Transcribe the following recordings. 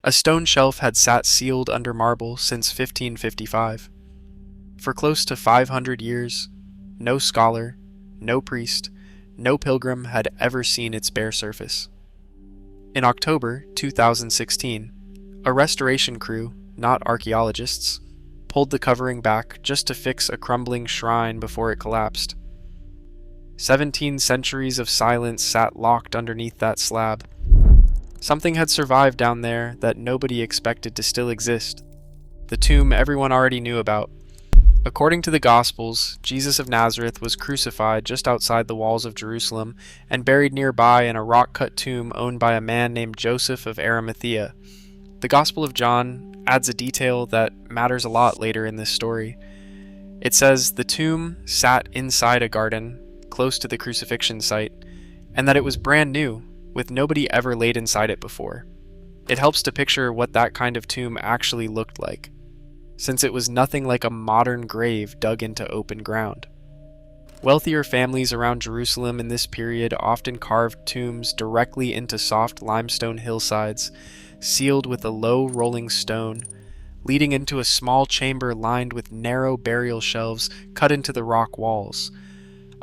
A stone shelf had sat sealed under marble since 1555. For close to 500 years, no scholar, no priest, no pilgrim had ever seen its bare surface. In October 2016, a restoration crew, not archaeologists, pulled the covering back just to fix a crumbling shrine before it collapsed. 17 centuries of silence sat locked underneath that slab. Something had survived down there that nobody expected to still exist. The tomb everyone already knew about. According to the Gospels, Jesus of Nazareth was crucified just outside the walls of Jerusalem and buried nearby in a rock-cut tomb owned by a man named Joseph of Arimathea. The Gospel of John adds a detail that matters a lot later in this story. It says the tomb sat inside a garden close to the crucifixion site, and that it was brand new, with nobody ever laid inside it before. It helps to picture what that kind of tomb actually looked like, since it was nothing like a modern grave dug into open ground. Wealthier families around Jerusalem in this period often carved tombs directly into soft limestone hillsides, sealed with a low rolling stone, leading into a small chamber lined with narrow burial shelves cut into the rock walls.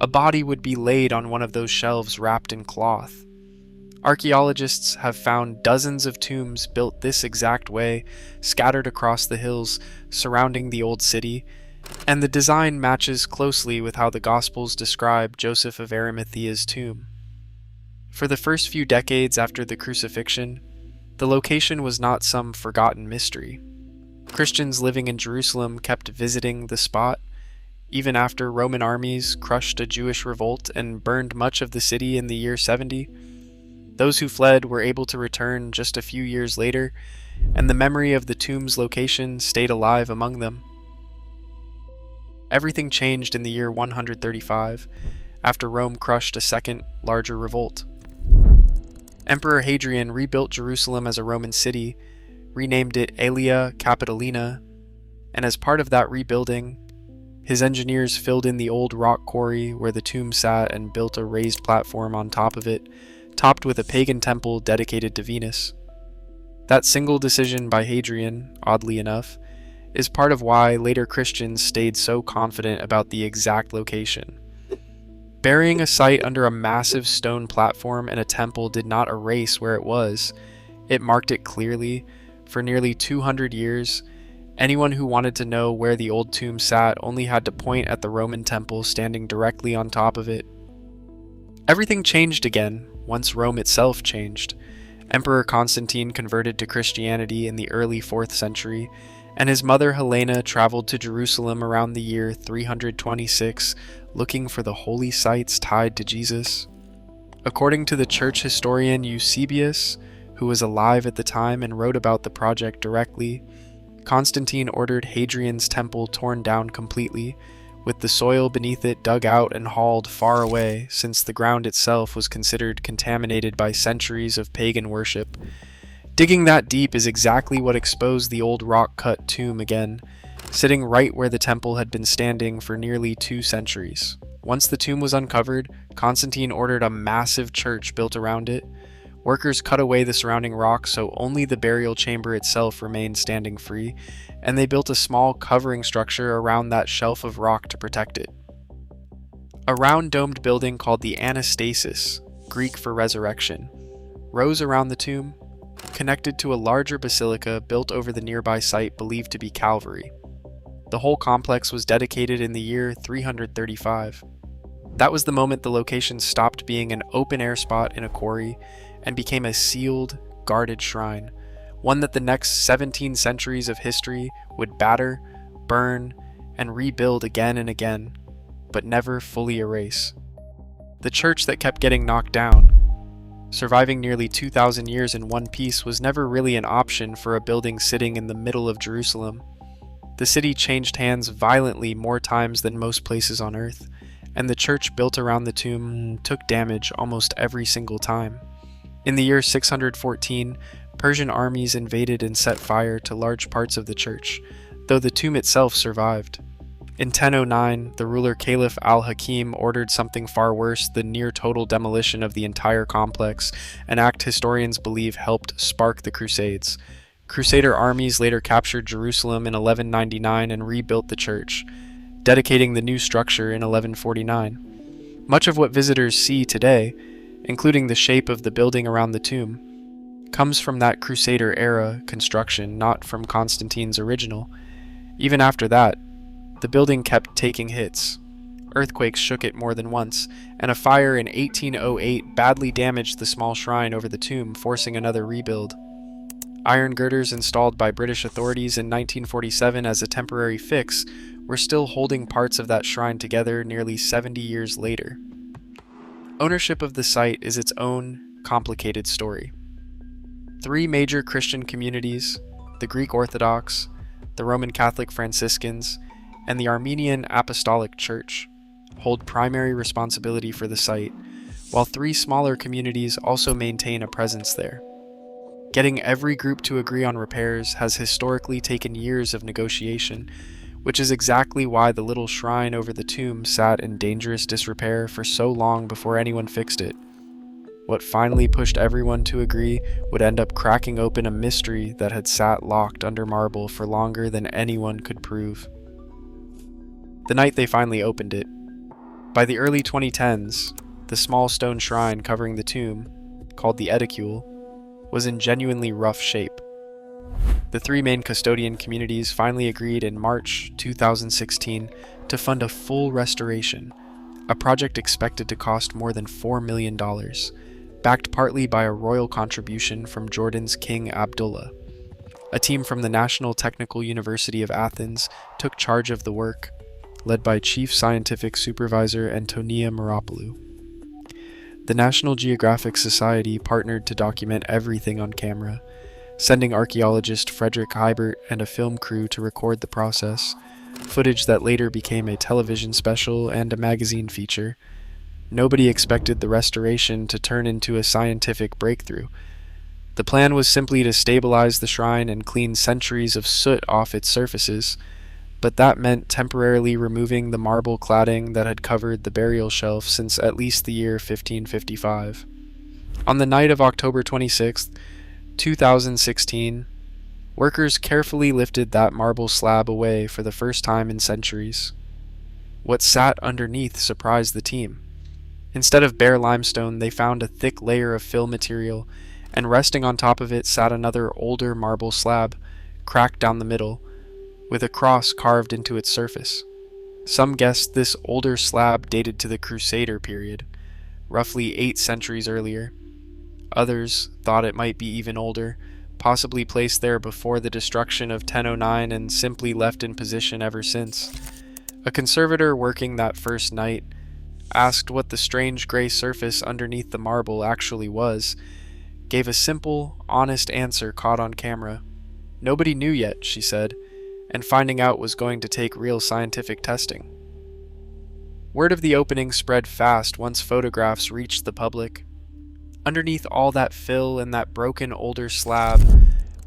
A body would be laid on one of those shelves wrapped in cloth. Archaeologists have found dozens of tombs built this exact way, scattered across the hills surrounding the old city, and the design matches closely with how the Gospels describe Joseph of Arimathea's tomb. For the first few decades after the crucifixion, the location was not some forgotten mystery. Christians living in Jerusalem kept visiting the spot, even after Roman armies crushed a Jewish revolt and burned much of the city in the year 70. Those who fled were able to return just a few years later, and the memory of the tomb's location stayed alive among them. Everything changed in the year 135, after Rome crushed a second, larger revolt. Emperor Hadrian rebuilt Jerusalem as a Roman city, renamed it Aelia Capitolina, and as part of that rebuilding, his engineers filled in the old rock quarry where the tomb sat and built a raised platform on top of it, topped with a pagan temple dedicated to Venus. That single decision by Hadrian, oddly enough, is part of why later Christians stayed so confident about the exact location. Burying a site under a massive stone platform in a temple did not erase where it was. It marked it clearly. For nearly 200 years, anyone who wanted to know where the old tomb sat only had to point at the Roman temple standing directly on top of it. Everything changed again once Rome itself changed. Emperor Constantine converted to Christianity in the early 4th century, and his mother Helena traveled to Jerusalem around the year 326, looking for the holy sites tied to Jesus. According to the church historian Eusebius, who was alive at the time and wrote about the project directly, Constantine ordered Hadrian's temple torn down completely, with the soil beneath it dug out and hauled far away, since the ground itself was considered contaminated by centuries of pagan worship. Digging that deep is exactly what exposed the old rock-cut tomb again, sitting right where the temple had been standing for nearly 2 centuries. Once the tomb was uncovered, Constantine ordered a massive church built around it. Workers cut away the surrounding rock so only the burial chamber itself remained standing free, and they built a small covering structure around that shelf of rock to protect it. A round domed building called the Anastasis, Greek for resurrection, rose around the tomb, connected to a larger basilica built over the nearby site believed to be Calvary. The whole complex was dedicated in the year 335. That was the moment the location stopped being an open-air spot in a quarry and became a sealed, guarded shrine, one that the next 17 centuries of history would batter, burn, and rebuild again and again, but never fully erase. The church that kept getting knocked down, surviving nearly 2,000 years in one piece, was never really an option for a building sitting in the middle of Jerusalem. The city changed hands violently more times than most places on Earth, and the church built around the tomb took damage almost every single time. In the year 614, Persian armies invaded and set fire to large parts of the church, though the tomb itself survived. In 1009, the ruler Caliph al-Hakim ordered something far worse, the near-total demolition of the entire complex, an act historians believe helped spark the Crusades. Crusader armies later captured Jerusalem in 1199 and rebuilt the church, dedicating the new structure in 1149. Much of what visitors see today, including the shape of the building around the tomb, comes from that Crusader-era construction, not from Constantine's original. Even after that, the building kept taking hits. Earthquakes shook it more than once, and a fire in 1808 badly damaged the small shrine over the tomb, forcing another rebuild. Iron girders installed by British authorities in 1947 as a temporary fix were still holding parts of that shrine together nearly 70 years later. Ownership of the site is its own complicated story. 3 major Christian communities, the Greek Orthodox, the Roman Catholic Franciscans, and the Armenian Apostolic Church, hold primary responsibility for the site, while 3 smaller communities also maintain a presence there. Getting every group to agree on repairs has historically taken years of negotiation, which is exactly why the little shrine over the tomb sat in dangerous disrepair for so long before anyone fixed it. What finally pushed everyone to agree would end up cracking open a mystery that had sat locked under marble for longer than anyone could prove. The night they finally opened it, by the early 2010s, the small stone shrine covering the tomb, called the Edicule, was in genuinely rough shape. The 3 main custodian communities finally agreed in March 2016 to fund a full restoration, a project expected to cost more than $4 million, backed partly by a royal contribution from Jordan's King Abdullah. A team from the National Technical University of Athens took charge of the work, led by Chief Scientific Supervisor Antonia Moropoulou. The National Geographic Society partnered to document everything on camera, sending archaeologist Frederick Hybert and a film crew to record the process, footage that later became a television special and a magazine feature. Nobody expected the restoration to turn into a scientific breakthrough. The plan was simply to stabilize the shrine and clean centuries of soot off its surfaces, but that meant temporarily removing the marble cladding that had covered the burial shelf since at least the year 1555. On the night of October 26, 2016, workers carefully lifted that marble slab away for the first time in centuries. What sat underneath surprised the team. Instead of bare limestone, they found a thick layer of fill material, and resting on top of it sat another older marble slab, cracked down the middle, with a cross carved into its surface. Some guessed this older slab dated to the Crusader period, roughly 8 centuries earlier. Others thought it might be even older, possibly placed there before the destruction of 1009 and simply left in position ever since. A conservator working that first night asked what the strange gray surface underneath the marble actually was, gave a simple, honest answer caught on camera. Nobody knew yet, she said, and finding out was going to take real scientific testing. Word of the opening spread fast once photographs reached the public. Underneath all that fill and that broken older slab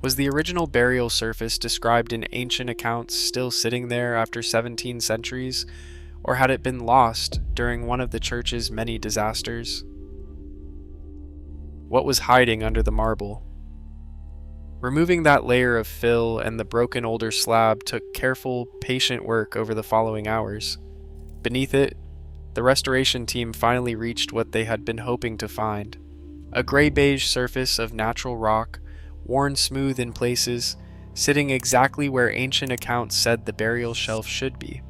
was the original burial surface described in ancient accounts still sitting there after 17 centuries, or had it been lost during one of the church's many disasters? What was hiding under the marble? Removing that layer of fill and the broken older slab took careful, patient work over the following hours. Beneath it, the restoration team finally reached what they had been hoping to find: a gray-beige surface of natural rock, worn smooth in places, sitting exactly where ancient accounts said the burial shelf should be.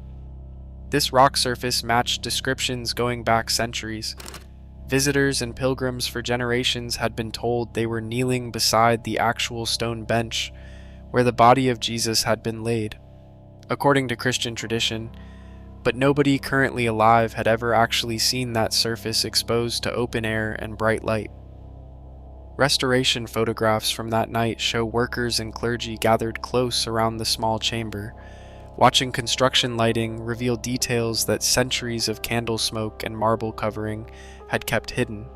This rock surface matched descriptions going back centuries. Visitors and pilgrims for generations had been told they were kneeling beside the actual stone bench where the body of Jesus had been laid, according to Christian tradition, but nobody currently alive had ever actually seen that surface exposed to open air and bright light. Restoration photographs from that night show workers and clergy gathered close around the small chamber, watching construction lighting reveal details that centuries of candle smoke and marble covering had kept hidden.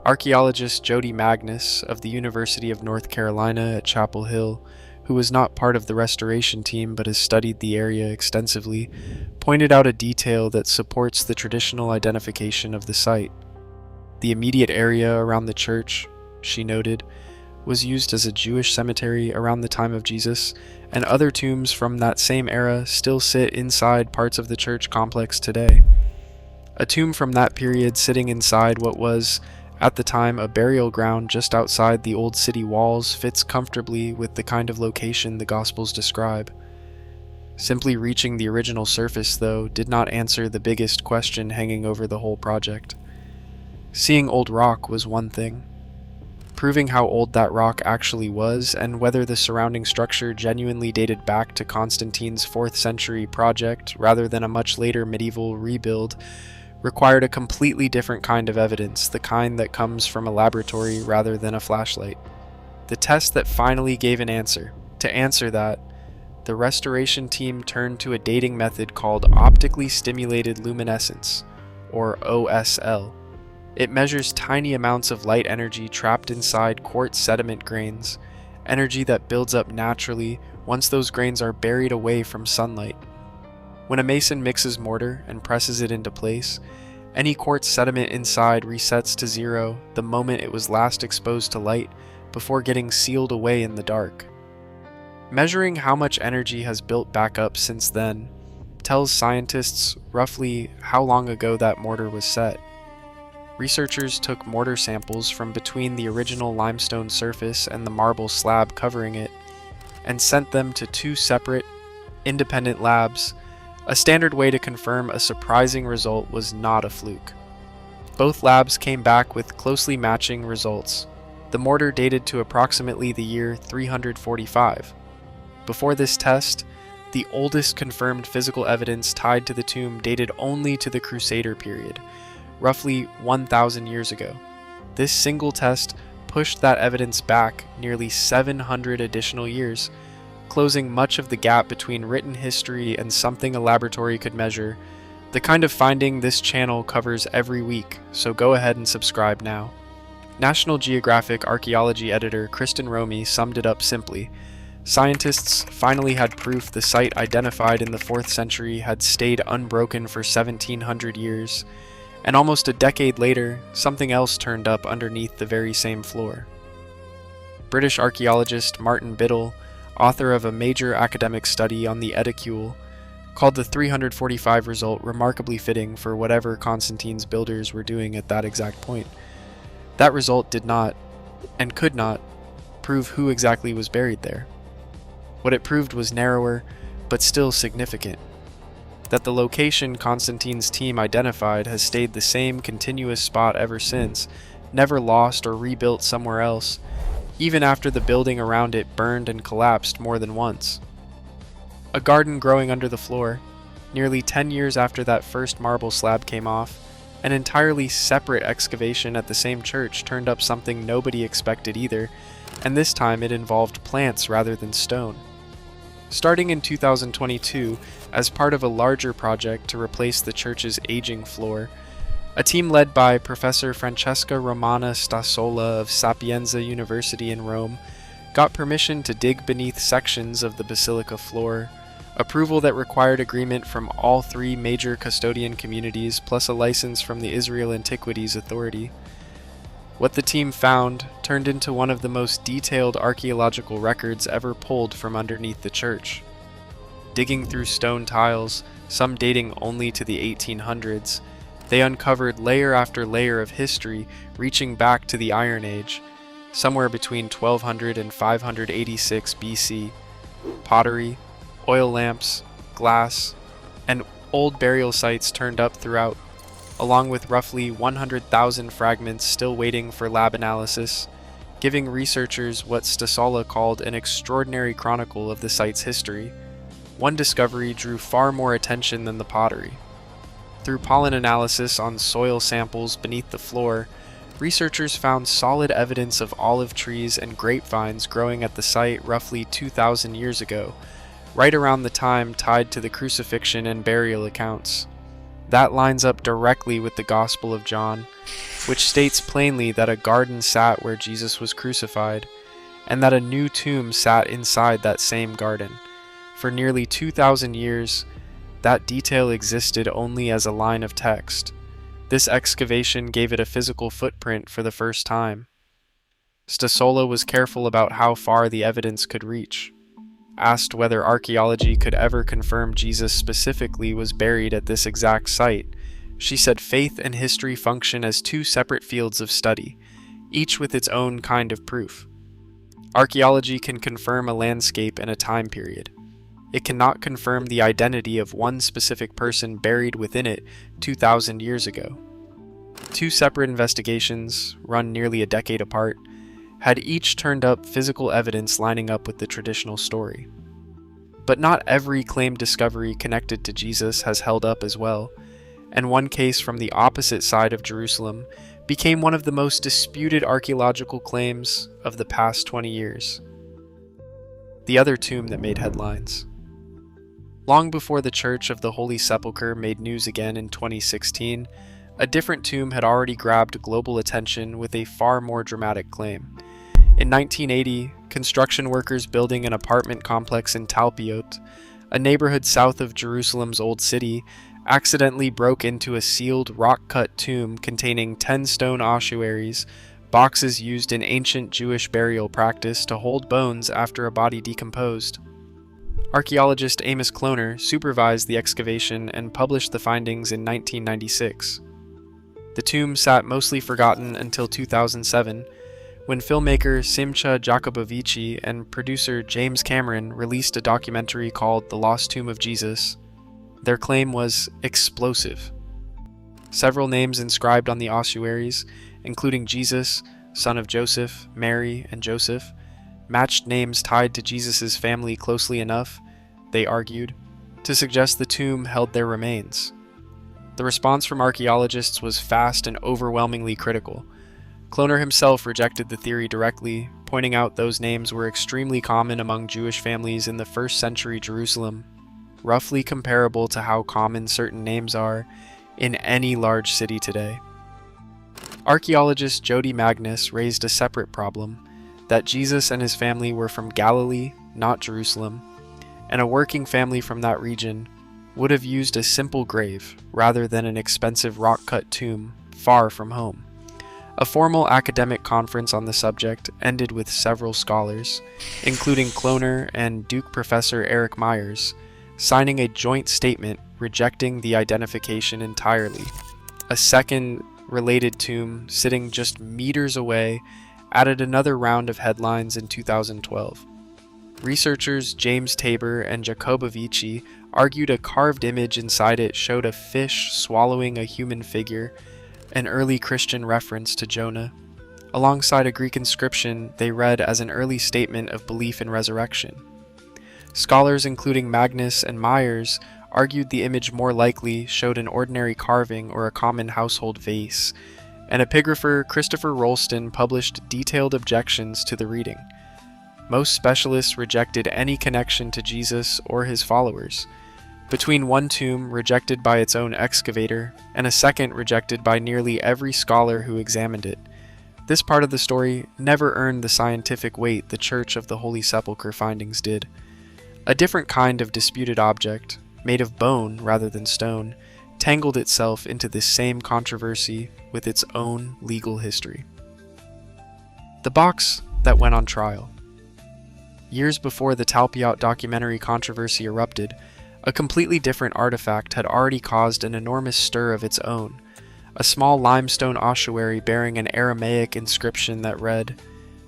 Archaeologist Jody Magnus of the University of North Carolina at Chapel Hill, who was not part of the restoration team but has studied the area extensively, pointed out a detail that supports the traditional identification of the site. The immediate area around the church, she noted, was used as a Jewish cemetery around the time of Jesus, and other tombs from that same era still sit inside parts of the church complex today. A tomb from that period sitting inside what was, at the time, a burial ground just outside the old city walls fits comfortably with the kind of location the Gospels describe. Simply reaching the original surface, though, did not answer the biggest question hanging over the whole project. Seeing old rock was one thing. Proving how old that rock actually was, and whether the surrounding structure genuinely dated back to Constantine's 4th century project rather than a much later medieval rebuild, required a completely different kind of evidence, the kind that comes from a laboratory rather than a flashlight. The test that finally gave an answer. To answer that, the restoration team turned to a dating method called optically stimulated luminescence, or OSL. It measures tiny amounts of light energy trapped inside quartz sediment grains, energy that builds up naturally once those grains are buried away from sunlight. When a mason mixes mortar and presses it into place, any quartz sediment inside resets to zero the moment it was last exposed to light before getting sealed away in the dark. Measuring how much energy has built back up since then tells scientists roughly how long ago that mortar was set. Researchers took mortar samples from between the original limestone surface and the marble slab covering it, and sent them to 2 separate, independent labs. A standard way to confirm a surprising result was not a fluke. Both labs came back with closely matching results. The mortar dated to approximately the year 345. Before this test, the oldest confirmed physical evidence tied to the tomb dated only to the Crusader period, roughly 1,000 years ago. This single test pushed that evidence back nearly 700 additional years, closing much of the gap between written history and something a laboratory could measure, the kind of finding this channel covers every week, so go ahead and subscribe now. National Geographic archaeology editor Kristen Romey summed it up simply. Scientists finally had proof the site identified in the 4th century had stayed unbroken for 1,700 years, and almost a decade later, something else turned up underneath the very same floor. British archaeologist Martin Biddle, author of a major academic study on the Edicule, called the 345 result remarkably fitting for whatever Constantine's builders were doing at that exact point. That result did not, and could not, prove who exactly was buried there. What it proved was narrower, but still significant. That the location Constantine's team identified has stayed the same continuous spot ever since, never lost or rebuilt somewhere else, even after the building around it burned and collapsed more than once. A garden growing under the floor, nearly 10 years after that first marble slab came off, an entirely separate excavation at the same church turned up something nobody expected either, and this time it involved plants rather than stone. Starting in 2022, as part of a larger project to replace the church's aging floor, a team led by Professor Francesca Romana Stasola of Sapienza University in Rome got permission to dig beneath sections of the basilica floor, approval that required agreement from all 3 major custodian communities plus a license from the Israel Antiquities Authority. What the team found turned into one of the most detailed archaeological records ever pulled from underneath the church. Digging through stone tiles, some dating only to the 1800s, they uncovered layer after layer of history reaching back to the Iron Age, somewhere between 1200 and 586 BC. Pottery, oil lamps, glass, and old burial sites turned up throughout, along with roughly 100,000 fragments still waiting for lab analysis, giving researchers what Stasola called an extraordinary chronicle of the site's history. One discovery drew far more attention than the pottery. Through pollen analysis on soil samples beneath the floor, researchers found solid evidence of olive trees and grapevines growing at the site roughly 2,000 years ago, right around the time tied to the crucifixion and burial accounts. That lines up directly with the Gospel of John, which states plainly that a garden sat where Jesus was crucified, and that a new tomb sat inside that same garden. For nearly 2,000 years, that detail existed only as a line of text. This excavation gave it a physical footprint for the first time. Stasola was careful about how far the evidence could reach. Asked whether archaeology could ever confirm Jesus specifically was buried at this exact site, she said faith and history function as two separate fields of study, each with its own kind of proof. Archaeology can confirm a landscape and a time period. It cannot confirm the identity of one specific person buried within it 2,000 years ago. Two separate investigations, run nearly a decade apart, had each turned up physical evidence lining up with the traditional story. But not every claimed discovery connected to Jesus has held up as well, and one case from the opposite side of Jerusalem became one of the most disputed archaeological claims of the past 20 years. The other tomb that made headlines. Long before the Church of the Holy Sepulchre made news again in 2016, a different tomb had already grabbed global attention with a far more dramatic claim. In 1980, construction workers building an apartment complex in Talpiot, a neighborhood south of Jerusalem's Old City, accidentally broke into a sealed rock-cut tomb containing 10 stone ossuaries, boxes used in ancient Jewish burial practice to hold bones after a body decomposed. Archaeologist Amos Kloner supervised the excavation and published the findings in 1996. The tomb sat mostly forgotten until 2007, when filmmaker Simcha Jacobovici and producer James Cameron released a documentary called The Lost Tomb of Jesus. Their claim was explosive. Several names inscribed on the ossuaries, including Jesus, son of Joseph, Mary, and Joseph, matched names tied to Jesus' family closely enough, they argued, to suggest the tomb held their remains. The response from archaeologists was fast and overwhelmingly critical. Kloner himself rejected the theory directly, pointing out those names were extremely common among Jewish families in the 1st century Jerusalem, roughly comparable to how common certain names are in any large city today. Archaeologist Jody Magnus raised a separate problem, that Jesus and his family were from Galilee, not Jerusalem, and a working family from that region would have used a simple grave rather than an expensive rock-cut tomb far from home. A formal academic conference on the subject ended with several scholars, including Kloner and Duke professor Eric Myers, signing a joint statement rejecting the identification entirely. A second related tomb sitting just meters away added another round of headlines in 2012. Researchers James Tabor and Jacobovici argued a carved image inside it showed a fish swallowing a human figure, an early Christian reference to Jonah. Alongside a Greek inscription they read as an early statement of belief in resurrection. Scholars including Magnus and Myers argued the image more likely showed an ordinary carving or a common household vase, and epigrapher Christopher Rolston published detailed objections to the reading. Most specialists rejected any connection to Jesus or his followers, between one tomb rejected by its own excavator and a second rejected by nearly every scholar who examined it. This part of the story never earned the scientific weight the Church of the Holy Sepulchre findings did. A different kind of disputed object, made of bone rather than stone, tangled itself into this same controversy with its own legal history. The box that went on trial. Years before the Talpiot documentary controversy erupted, a completely different artifact had already caused an enormous stir of its own, a small limestone ossuary bearing an Aramaic inscription that read,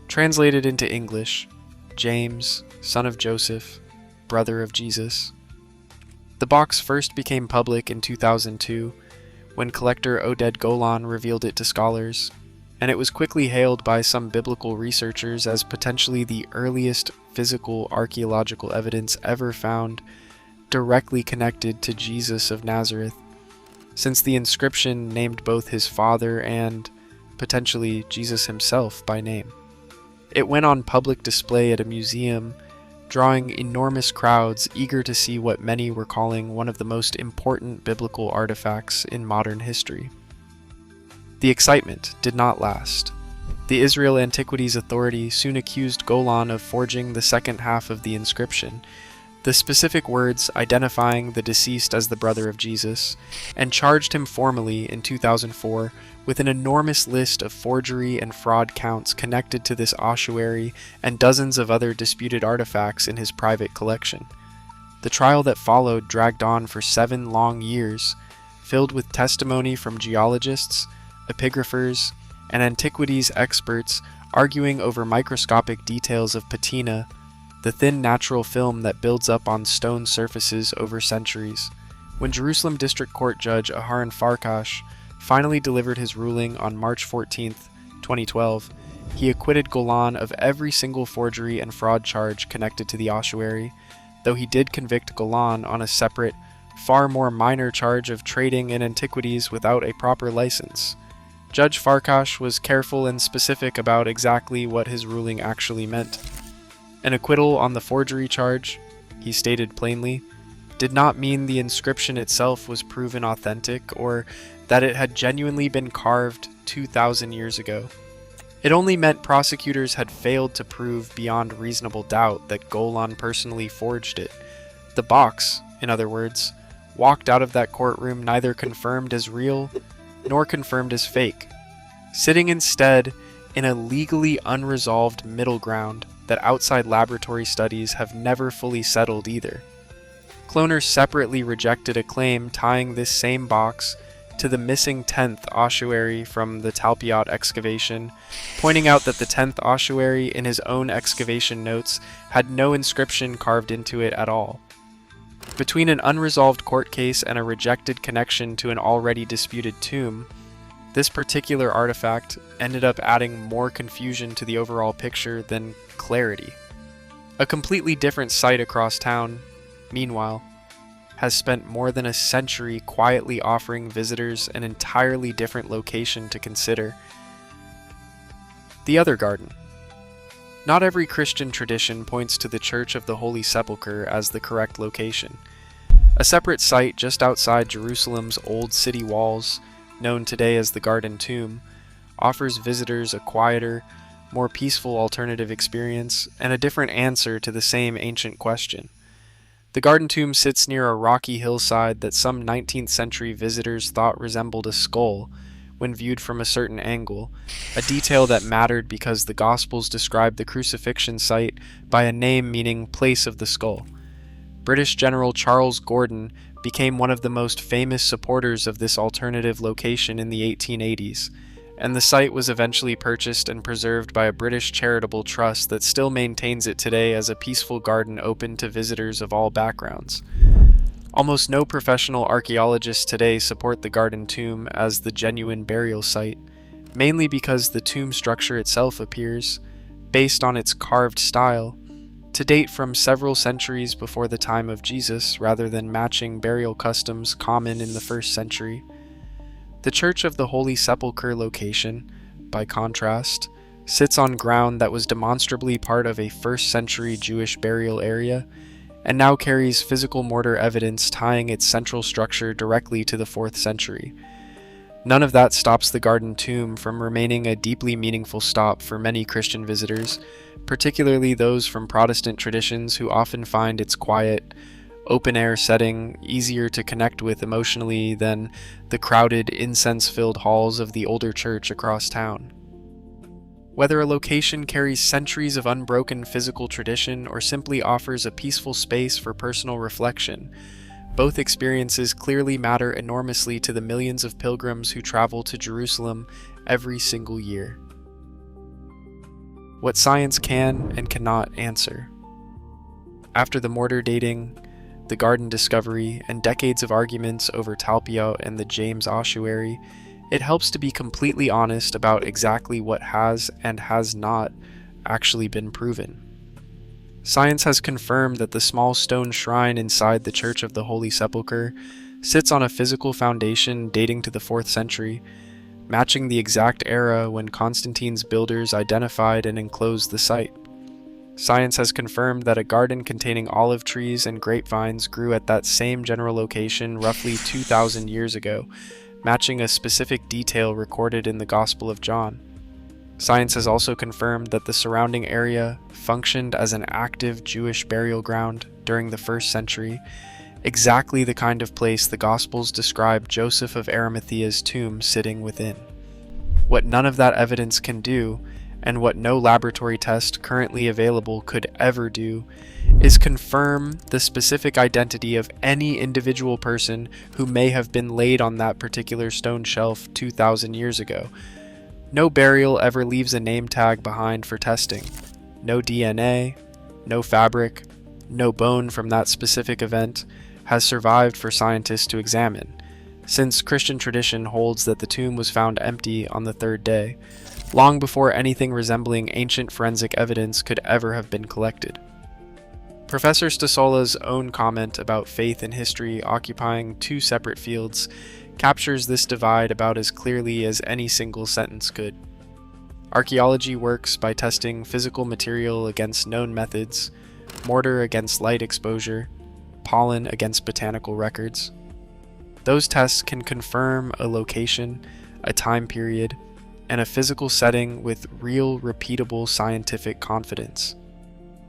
translated into English, James, son of Joseph, brother of Jesus. The box first became public in 2002, when collector Oded Golan revealed it to scholars, and it was quickly hailed by some biblical researchers as potentially the earliest physical archaeological evidence ever found directly connected to Jesus of Nazareth, since the inscription named both his father and, potentially, Jesus himself by name. It went on public display at a museum, drawing enormous crowds eager to see what many were calling one of the most important biblical artifacts in modern history. The excitement did not last. The Israel Antiquities Authority soon accused Golan of forging the second half of the inscription, the specific words identifying the deceased as the brother of Jesus, and charged him formally in 2004 with an enormous list of forgery and fraud counts connected to this ossuary and dozens of other disputed artifacts in his private collection. The trial that followed dragged on for 7 long years, filled with testimony from geologists, epigraphers, and antiquities experts arguing over microscopic details of patina, the thin natural film that builds up on stone surfaces over centuries. When Jerusalem District Court Judge Aharon Farkash finally delivered his ruling on March 14, 2012, he acquitted Golan of every single forgery and fraud charge connected to the ossuary, though he did convict Golan on a separate, far more minor charge of trading in antiquities without a proper license. Judge Farkash was careful and specific about exactly what his ruling actually meant. An acquittal on the forgery charge, he stated plainly, did not mean the inscription itself was proven authentic or that it had genuinely been carved 2,000 years ago. It only meant prosecutors had failed to prove beyond reasonable doubt that Golan personally forged it. The box, in other words, walked out of that courtroom neither confirmed as real nor confirmed as fake, sitting instead in a legally unresolved middle ground that outside laboratory studies have never fully settled either. Cloners separately rejected a claim tying this same box to the missing 10th ossuary from the Talpiot excavation, pointing out that the 10th ossuary in his own excavation notes had no inscription carved into it at all. Between an unresolved court case and a rejected connection to an already disputed tomb, this particular artifact ended up adding more confusion to the overall picture than clarity. A completely different site across town, meanwhile, has spent more than a century quietly offering visitors an entirely different location to consider. The other garden. Not every Christian tradition points to the Church of the Holy Sepulchre as the correct location. A separate site just outside Jerusalem's old city walls, known today as the Garden Tomb, offers visitors a quieter, more peaceful alternative experience and a different answer to the same ancient question. The Garden Tomb sits near a rocky hillside that some 19th century visitors thought resembled a skull when viewed from a certain angle, a detail that mattered because the Gospels describe the crucifixion site by a name meaning place of the skull. British General Charles Gordon became one of the most famous supporters of this alternative location in the 1880s, and the site was eventually purchased and preserved by a British charitable trust that still maintains it today as a peaceful garden open to visitors of all backgrounds. Almost no professional archaeologists today support the Garden Tomb as the genuine burial site, mainly because the tomb structure itself appears, based on its carved style, to date from several centuries before the time of Jesus rather than matching burial customs common in the 1st century. The Church of the Holy Sepulchre location, by contrast, sits on ground that was demonstrably part of a 1st century Jewish burial area, and now carries physical mortar evidence tying its central structure directly to the 4th century. None of that stops the Garden Tomb from remaining a deeply meaningful stop for many Christian visitors, particularly those from Protestant traditions who often find its quiet, open-air setting easier to connect with emotionally than the crowded, incense-filled halls of the older church across town. Whether a location carries centuries of unbroken physical tradition or simply offers a peaceful space for personal reflection, both experiences clearly matter enormously to the millions of pilgrims who travel to Jerusalem every single year. What science can and cannot answer. After the mortar dating, the garden discovery, and decades of arguments over Talpiot and the James Ossuary, it helps to be completely honest about exactly what has and has not actually been proven. Science has confirmed that the small stone shrine inside the Church of the Holy Sepulchre sits on a physical foundation dating to the 4th century, matching the exact era when Constantine's builders identified and enclosed the site. Science has confirmed that a garden containing olive trees and grapevines grew at that same general location roughly 2,000 years ago, matching a specific detail recorded in the Gospel of John. Science has also confirmed that the surrounding area functioned as an active Jewish burial ground during the 1st century, exactly the kind of place the Gospels describe Joseph of Arimathea's tomb sitting within. What none of that evidence can do, and what no laboratory test currently available could ever do, is confirm the specific identity of any individual person who may have been laid on that particular stone shelf 2,000 years ago. No burial ever leaves a name tag behind for testing. No DNA, no fabric, no bone from that specific event has survived for scientists to examine, since Christian tradition holds that the tomb was found empty on the 3rd day, long before anything resembling ancient forensic evidence could ever have been collected. Professor Stasola's own comment about faith and history occupying 2 separate fields captures this divide about as clearly as any single sentence could. Archaeology works by testing physical material against known methods, mortar against light exposure, pollen against botanical records. Those tests can confirm a location, a time period, and a physical setting with real, repeatable scientific confidence.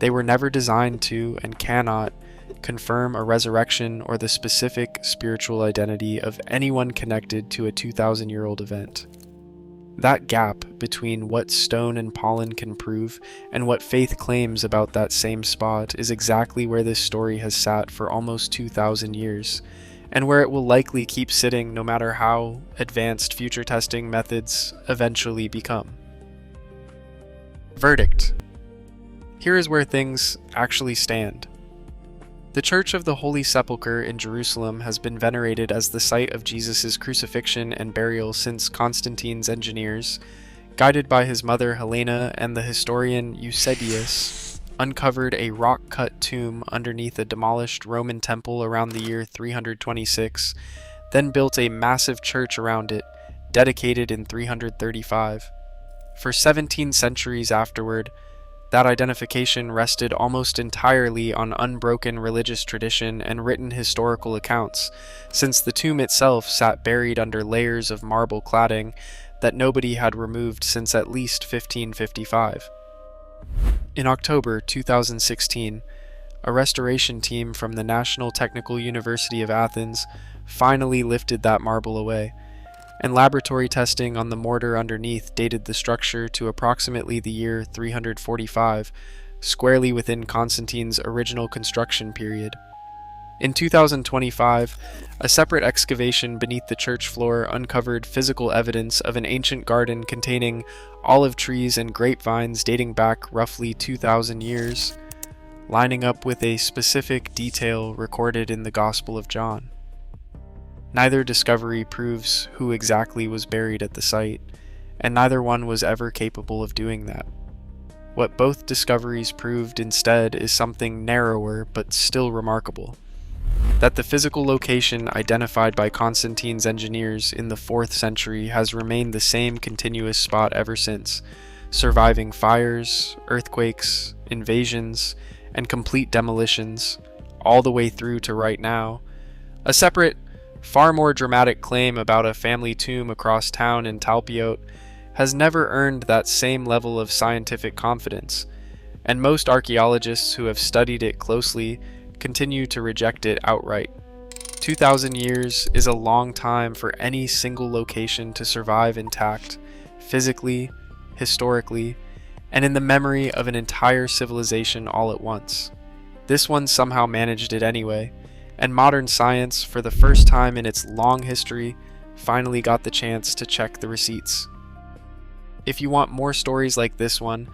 They were never designed to, and cannot, confirm a resurrection or the specific spiritual identity of anyone connected to a 2,000-year-old event. That gap between what stone and pollen can prove and what faith claims about that same spot is exactly where this story has sat for almost 2,000 years, and where it will likely keep sitting no matter how advanced future testing methods eventually become. Verdict. Here is where things actually stand. The Church of the Holy Sepulchre in Jerusalem has been venerated as the site of Jesus' crucifixion and burial since Constantine's engineers, guided by his mother Helena and the historian Eusebius, uncovered a rock-cut tomb underneath a demolished Roman temple around the year 326, then built a massive church around it, dedicated in 335. For 17 centuries afterward, that identification rested almost entirely on unbroken religious tradition and written historical accounts, since the tomb itself sat buried under layers of marble cladding that nobody had removed since at least 1555. In October 2016, a restoration team from the National Technical University of Athens finally lifted that marble away, and laboratory testing on the mortar underneath dated the structure to approximately the year 345, squarely within Constantine's original construction period. In 2025, a separate excavation beneath the church floor uncovered physical evidence of an ancient garden containing olive trees and grapevines dating back roughly 2,000 years, lining up with a specific detail recorded in the Gospel of John. Neither discovery proves who exactly was buried at the site, and neither one was ever capable of doing that. What both discoveries proved instead is something narrower but still remarkable: that the physical location identified by Constantine's engineers in the 4th century has remained the same continuous spot ever since, surviving fires, earthquakes, invasions, and complete demolitions, all the way through to right now. A separate, far more dramatic claim about a family tomb across town in Talpiot has never earned that same level of scientific confidence, and most archaeologists who have studied it closely continue to reject it outright. 2,000 years is a long time for any single location to survive intact, physically, historically, and in the memory of an entire civilization all at once. This one somehow managed it anyway, and modern science, for the first time in its long history, finally got the chance to check the receipts. If you want more stories like this one,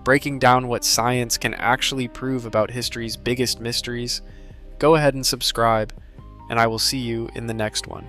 breaking down what science can actually prove about history's biggest mysteries, go ahead and subscribe, and I will see you in the next one.